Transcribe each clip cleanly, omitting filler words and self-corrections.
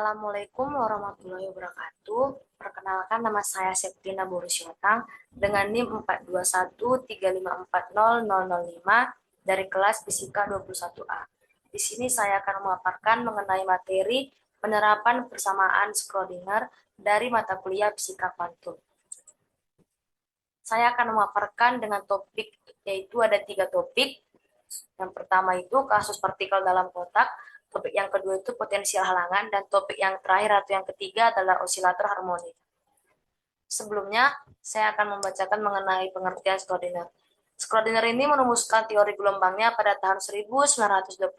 Assalamualaikum warahmatullahi wabarakatuh. Perkenalkan, nama saya Septina Borusyotang dengan NIM 42135400005 dari kelas Fisika 21A. Di sini saya akan memaparkan mengenai materi penerapan persamaan Schrödinger dari mata kuliah Fisika Kuantum. Saya akan memaparkan dengan topik, yaitu ada 3 topik. Yang pertama itu kasus partikel dalam kotak, topik yang kedua itu potensial halangan, dan topik yang terakhir atau yang ketiga adalah osilator harmonik. Sebelumnya, saya akan membacakan mengenai pengertian Schrödinger. Schrödinger ini merumuskan teori gelombangnya pada tahun 1925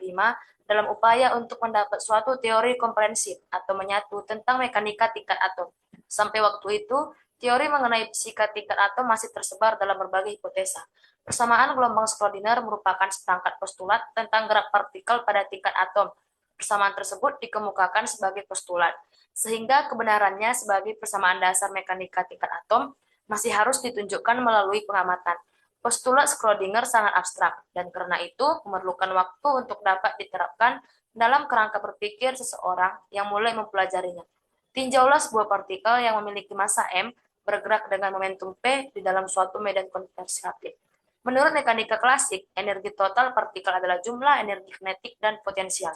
dalam upaya untuk mendapat suatu teori komprehensif atau menyatu tentang mekanika tingkat atom. Sampai waktu itu, teori mengenai fisika tingkat atom masih tersebar dalam berbagai hipotesa. Persamaan gelombang Schrödinger merupakan seperangkat postulat tentang gerak partikel pada tingkat atom. Persamaan tersebut dikemukakan sebagai postulat, sehingga kebenarannya sebagai persamaan dasar mekanika tingkat atom masih harus ditunjukkan melalui pengamatan. Postulat Schrödinger sangat abstrak, dan karena itu memerlukan waktu untuk dapat diterapkan dalam kerangka berpikir seseorang yang mulai mempelajarinya. Tinjaulah sebuah partikel yang memiliki massa m bergerak dengan momentum p di dalam suatu medan konversatif. Menurut mekanika klasik, energi total partikel adalah jumlah energi kinetik dan potensial.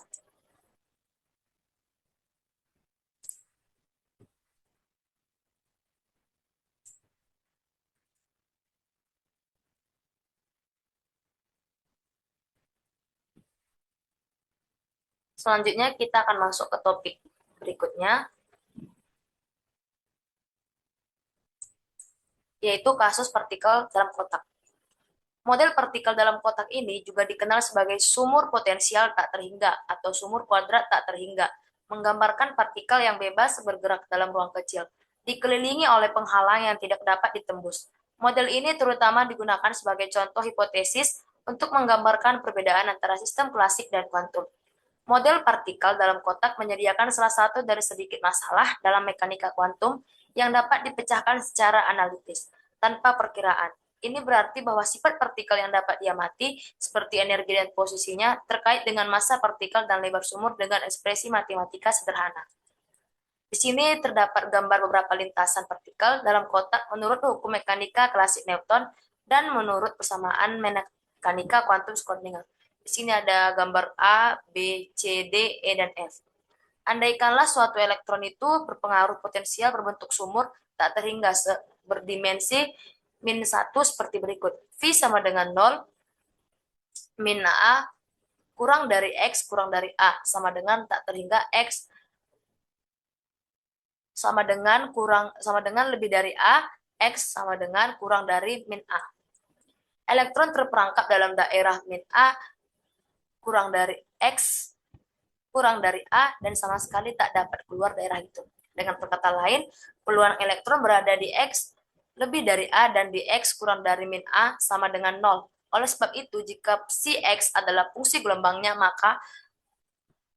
Selanjutnya kita akan masuk ke topik berikutnya, yaitu kasus partikel dalam kotak. Model partikel dalam kotak ini juga dikenal sebagai sumur potensial tak terhingga atau sumur kuadrat tak terhingga, menggambarkan partikel yang bebas bergerak dalam ruang kecil, dikelilingi oleh penghalang yang tidak dapat ditembus. Model ini terutama digunakan sebagai contoh hipotesis untuk menggambarkan perbedaan antara sistem klasik dan kuantum. Model partikel dalam kotak menyediakan salah satu dari sedikit masalah dalam mekanika kuantum yang dapat dipecahkan secara analitis, tanpa perkiraan. Ini berarti bahwa sifat partikel yang dapat diamati, seperti energi dan posisinya, terkait dengan massa partikel dan lebar sumur dengan ekspresi matematika sederhana. Di sini terdapat gambar beberapa lintasan partikel dalam kotak menurut hukum mekanika klasik Newton dan menurut persamaan mekanika kuantum Schrödinger. Di sini ada gambar A, B, C, D, E, dan F. Andaikanlah suatu elektron itu berpengaruh potensial berbentuk sumur tak terhingga berdimensi min 1 seperti berikut. V sama dengan 0, min A kurang dari X kurang dari A sama dengan tak terhingga X sama dengan lebih dari A, X sama dengan kurang dari min A. Elektron terperangkap dalam daerah min A kurang dari X, kurang dari A, dan sama sekali tak dapat keluar daerah itu. Dengan perkataan lain, peluang elektron berada di X lebih dari A dan di X kurang dari min A sama dengan 0. Oleh sebab itu, jika psi X adalah fungsi gelombangnya, maka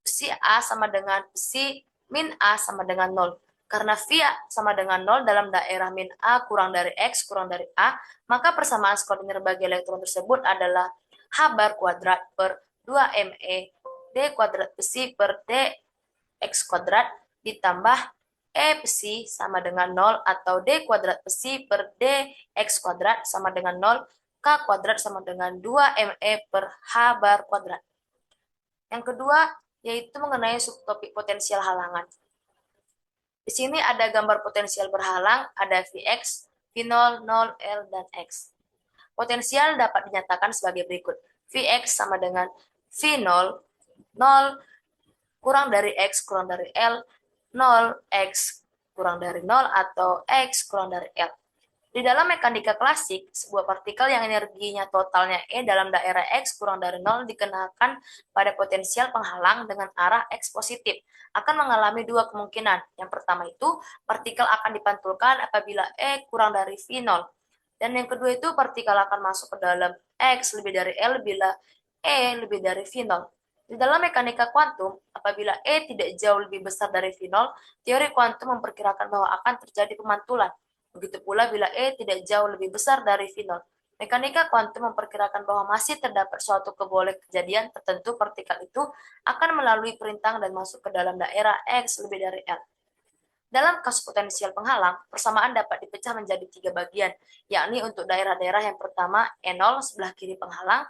psi A sama dengan psi min A sama dengan 0. Karena phi sama dengan 0 dalam daerah min A kurang dari X kurang dari A, maka persamaan Schrödinger bagi elektron tersebut adalah H bar kuadrat per 2me d kuadrat psi per d x kuadrat ditambah e psi sama dengan 0 atau d kuadrat psi per d x kuadrat sama dengan 0, k kuadrat sama dengan 2me per h bar kuadrat. Yang kedua yaitu mengenai subtopik potensial halangan. Di sini ada gambar potensial berhalang, ada Vx, V0, 0, L, dan X. Potensial dapat dinyatakan sebagai berikut. Vx sama dengan V0, 0 kurang dari X kurang dari L, 0 X kurang dari 0 atau X kurang dari L. Di dalam mekanika klasik, sebuah partikel yang energinya totalnya E dalam daerah X kurang dari 0 dikenakan pada potensial penghalang dengan arah X positif akan mengalami dua kemungkinan. Yang pertama itu, partikel akan dipantulkan apabila E kurang dari V0. Dan yang kedua itu, partikel akan masuk ke dalam X lebih dari L bila E lebih dari V0. Di dalam mekanika kuantum, apabila E tidak jauh lebih besar dari V0, teori kuantum memperkirakan bahwa akan terjadi pemantulan. Begitu pula bila E tidak jauh lebih besar dari V0. Mekanika kuantum memperkirakan bahwa masih terdapat suatu kejadian tertentu partikel itu akan melalui perintang dan masuk ke dalam daerah X lebih dari L. Dalam kasus potensial penghalang, persamaan dapat dipecah menjadi 3 bagian, yakni untuk daerah-daerah yang pertama E0 sebelah kiri penghalang,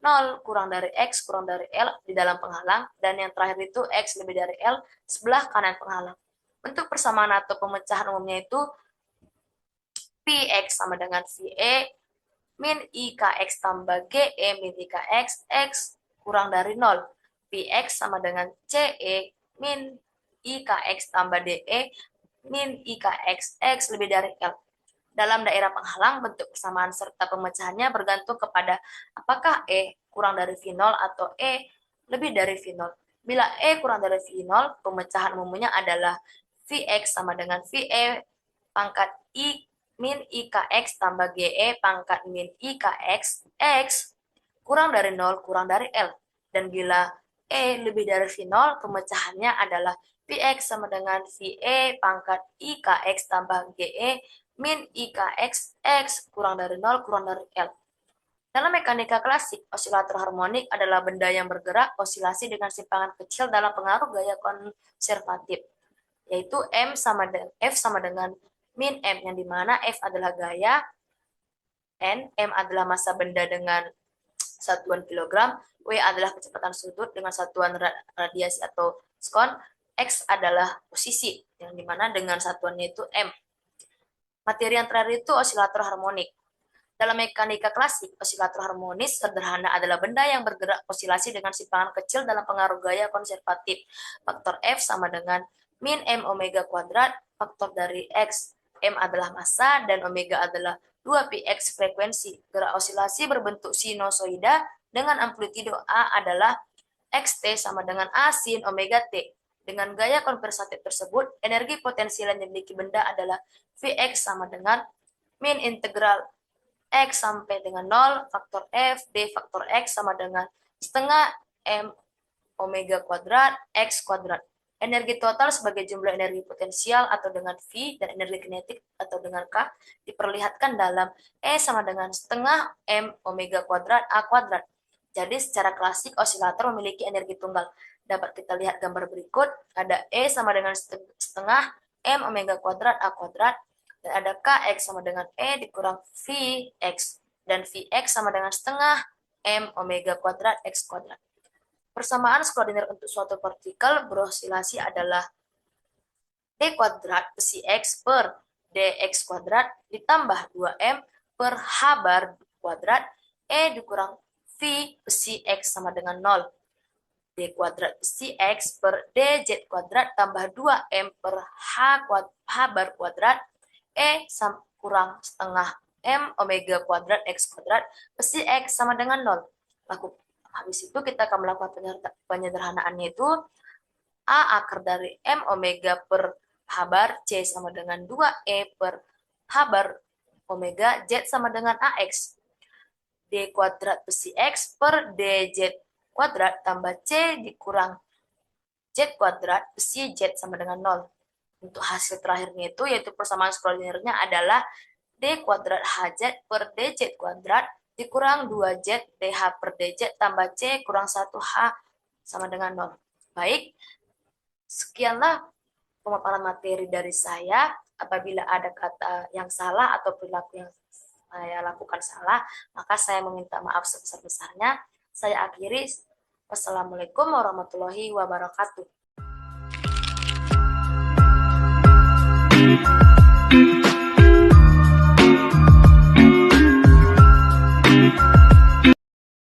0 kurang dari X kurang dari L di dalam penghalang, dan yang terakhir itu X lebih dari L sebelah kanan penghalang. Bentuk persamaan atau pemecahan umumnya itu Px sama dengan VE min IKX tambah GE min IKX X kurang dari 0. Px sama dengan CE min IKX tambah DE min IKX X lebih dari L. Dalam daerah penghalang, bentuk persamaan serta pemecahannya bergantung kepada apakah E kurang dari V0 atau E lebih dari V0. Bila E kurang dari V0, pemecahan umumnya adalah Vx sama dengan VE pangkat I min IKX tambah GE pangkat min IKX X kurang dari 0 kurang dari L. Dan bila E lebih dari V0, pemecahannya adalah Vx sama dengan VE pangkat IKX tambah GE min IKX X kurang dari 0 kurang dari L. Dalam mekanika klasik, osilator harmonik adalah benda yang bergerak osilasi dengan simpangan kecil dalam pengaruh gaya konservatif, yaitu F sama dengan min M, yang dimana F adalah gaya, M adalah massa benda dengan satuan kilogram, W adalah kecepatan sudut dengan satuan radiasi atau skon, X adalah posisi, yang dimana dengan satuannya itu M. Materi yang terakhir itu osilator harmonik. Dalam mekanika klasik, osilator harmonis sederhana adalah benda yang bergerak osilasi dengan simpangan kecil dalam pengaruh gaya konservatif. Faktor F sama dengan min M omega kuadrat, faktor dari X. M adalah massa dan omega adalah 2πx frekuensi. Gerak osilasi berbentuk sinusoida dengan amplitudo A adalah XT sama dengan A sin omega T. Dengan gaya konversatif tersebut, energi potensial yang dimiliki benda adalah Vx sama dengan min integral X sampai dengan 0, faktor F, D faktor X sama dengan setengah M omega kuadrat, X kuadrat. Energi total sebagai jumlah energi potensial atau dengan V dan energi kinetik atau dengan K diperlihatkan dalam E sama dengan setengah M omega kuadrat A kuadrat. Jadi secara klasik osilator memiliki energi tunggal. Dapat kita lihat gambar berikut, ada E sama dengan setengah M omega kuadrat A kuadrat, dan ada Kx sama dengan E dikurang Vx, dan Vx sama dengan setengah M omega kuadrat X kuadrat. Persamaan skoordinat untuk suatu partikel berosilasi adalah D kuadrat besi X per dx kuadrat ditambah 2M per H bar kuadrat E dikurang V besi X sama dengan 0. D kuadrat besi X per dz kuadrat tambah 2M per H bar kuadrat E kurang setengah M omega kuadrat X kuadrat besi X sama dengan 0. Habis itu kita akan melakukan penyederhanaannya itu A akar dari M omega per H bar C sama dengan 2E per H bar omega Z sama dengan AX. D kuadrat besi X per dz kuadrat tambah C dikurang Z kuadrat besi Z sama dengan 0. Untuk hasil terakhirnya itu, yaitu persamaan skoordinatnya adalah D kuadrat HZ per dz kuadrat dikurang 2Z DH per dz tambah C kurang 1H sama dengan 0. Baik, sekianlah pemaparan materi dari saya. Apabila ada kata yang salah atau perilaku yang saya lakukan salah, maka saya meminta maaf sebesar-besarnya. Saya akhiri. Wassalamualaikum warahmatullahi wabarakatuh.